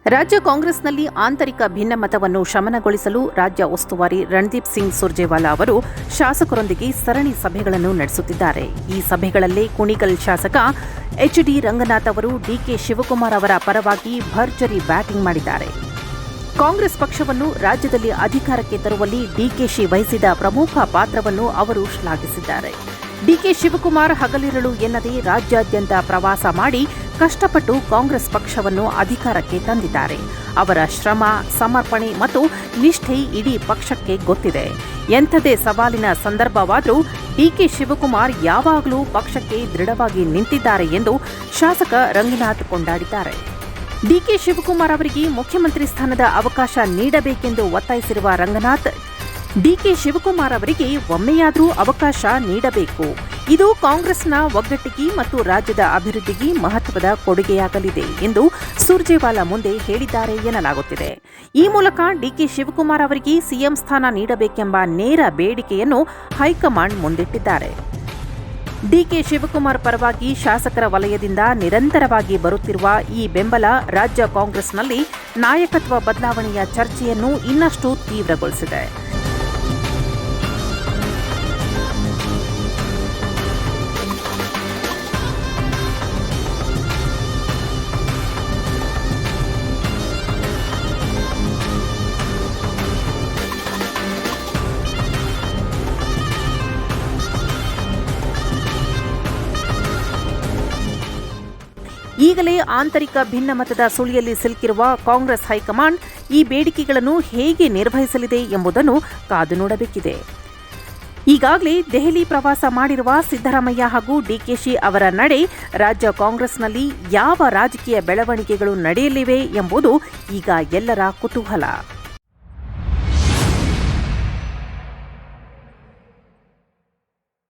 ರಾಜ್ಯ ಕಾಂಗ್ರೆಸ್ನಲ್ಲಿ ಆಂತರಿಕ ಭಿನ್ನಮತವನ್ನು ಶಮನಗೊಳಿಸಲು ರಾಜ್ಯ ಉಸ್ತುವಾರಿ ರಣದೀಪ್ ಸಿಂಗ್ ಸುರ್ಜೇವಾಲಾ ಅವರು ಶಾಸಕರೊಂದಿಗೆ ಸರಣಿ ಸಭೆಗಳನ್ನು ನಡೆಸುತ್ತಿದ್ದಾರೆ. ಈ ಸಭೆಗಳಲ್ಲೇ ಕುಣಿಗಲ್ ಶಾಸಕ ಎಚ್.ಡಿ. ರಂಗನಾಥ್ ಅವರು ಡಿಕೆ ಶಿವಕುಮಾರ್ ಅವರ ಪರವಾಗಿ ಭರ್ಜರಿ ಬ್ಯಾಟಿಂಗ್ ಮಾಡಿದ್ದಾರೆ. ಕಾಂಗ್ರೆಸ್ ಪಕ್ಷವನ್ನು ರಾಜ್ಯದಲ್ಲಿ ಅಧಿಕಾರಕ್ಕೆ ತರುವಲ್ಲಿ ಡಿಕೆಶಿ ವಹಿಸಿದ ಪ್ರಮುಖ ಪಾತ್ರವನ್ನು ಅವರು ಶ್ಲಾಘಿಸಿದ್ದಾರೆ. ಡಿಕೆ ಶಿವಕುಮಾರ್ ಹಗಲಿರುಳು ಎನ್ನದೇ ರಾಜ್ಯಾದ್ಯಂತ ಪ್ರವಾಸ ಮಾಡಿ ಕಷ್ಟಪಟ್ಟು ಕಾಂಗ್ರೆಸ್ ಪಕ್ಷವನ್ನು ಅಧಿಕಾರಕ್ಕೆ ತಂದಿದ್ದಾರೆ. ಅವರ ಶ್ರಮ, ಸಮರ್ಪಣೆ ಮತ್ತು ನಿಷ್ಠೆ ಇಡೀ ಪಕ್ಷಕ್ಕೆ ಗೊತ್ತಿದೆ. ಎಂಥದೇ ಸವಾಲಿನ ಸಂದರ್ಭವಾದರೂ ಡಿಕೆ ಶಿವಕುಮಾರ್ ಯಾವಾಗಲೂ ಪಕ್ಷಕ್ಕೆ ದೃಢವಾಗಿ ನಿಂತಿದ್ದಾರೆ ಎಂದು ಶಾಸಕ ರಂಗನಾಥ್ ಕೊಂಡಾಡಿದ್ದಾರೆ. ಡಿಕೆ ಶಿವಕುಮಾರ್ ಅವರಿಗೆ ಮುಖ್ಯಮಂತ್ರಿ ಸ್ಥಾನದ ಅವಕಾಶ ನೀಡಬೇಕೆಂದು ಒತ್ತಾಯಿಸಿರುವ ರಂಗನಾಥ್, ಡಿಕೆ ಶಿವಕುಮಾರ್ ಅವರಿಗೆ ಒಮ್ಮೆಯಾದರೂ ಅವಕಾಶ ನೀಡಬೇಕು. ಇದು ಕಾಂಗ್ರೆಸ್ನ ಒಗ್ಗಟ್ಟಿಗೆ ಮತ್ತು ರಾಜ್ಯದ ಅಭಿವೃದ್ಧಿಗೆ ಮಹತ್ವದ ಕೊಡುಗೆಯಾಗಲಿದೆ ಎಂದು ಸುರ್ಜೇವಾಲಾ ಮುಂದೆ ಹೇಳಿದ್ದಾರೆ ಎನ್ನಲಾಗುತ್ತಿದೆ. ಈ ಮೂಲಕ ಡಿಕೆ ಶಿವಕುಮಾರ್ ಅವರಿಗೆ ಸಿಎಂ ಸ್ಥಾನ ನೀಡಬೇಕೆಂಬ ನೇರ ಬೇಡಿಕೆಯನ್ನು ಹೈಕಮಾಂಡ್ ಮುಂದಿಟ್ಟಿದ್ದಾರೆ. ಡಿಕೆ ಶಿವಕುಮಾರ್ ಪರವಾಗಿ ಶಾಸಕರ ವಲಯದಿಂದ ನಿರಂತರವಾಗಿ ಬರುತ್ತಿರುವ ಈ ಬೆಂಬಲ ರಾಜ್ಯ ಕಾಂಗ್ರೆಸ್ನಲ್ಲಿ ನಾಯಕತ್ವ ಬದಲಾವಣೆಯ ಚರ್ಚೆಯನ್ನು ಇನ್ನಷ್ಟು ತೀವ್ರಗೊಳಿಸಿದೆ. ಈಗಲೇ ಆಂತರಿಕ ಭಿನ್ನಮತದ ಸುಳಿಯಲ್ಲಿ ಸಿಲುಕಿರುವ ಕಾಂಗ್ರೆಸ್ ಹೈಕಮಾಂಡ್ ಈ ಬೇಡಿಕೆಗಳನ್ನು ಹೇಗೆ ನಿರ್ವಹಿಸಲಿದೆ ಎಂಬುದನ್ನು ಕಾದು ನೋಡಬೇಕಿದೆ. ಈಗಾಗಲೇ ದೆಹಲಿ ಪ್ರವಾಸ ಮಾಡಿರುವ ಸಿದ್ದರಾಮಯ್ಯ ಹಾಗೂ ಡಿಕೆಶಿ ಅವರ ನಡೆ ರಾಜ್ಯ ಕಾಂಗ್ರೆಸ್ನಲ್ಲಿ ಯಾವ ರಾಜಕೀಯ ಬೆಳವಣಿಗೆಗಳು ನಡೆಯಲಿವೆ ಎಂಬುದು ಈಗ ಎಲ್ಲರ ಕುತೂಹಲ.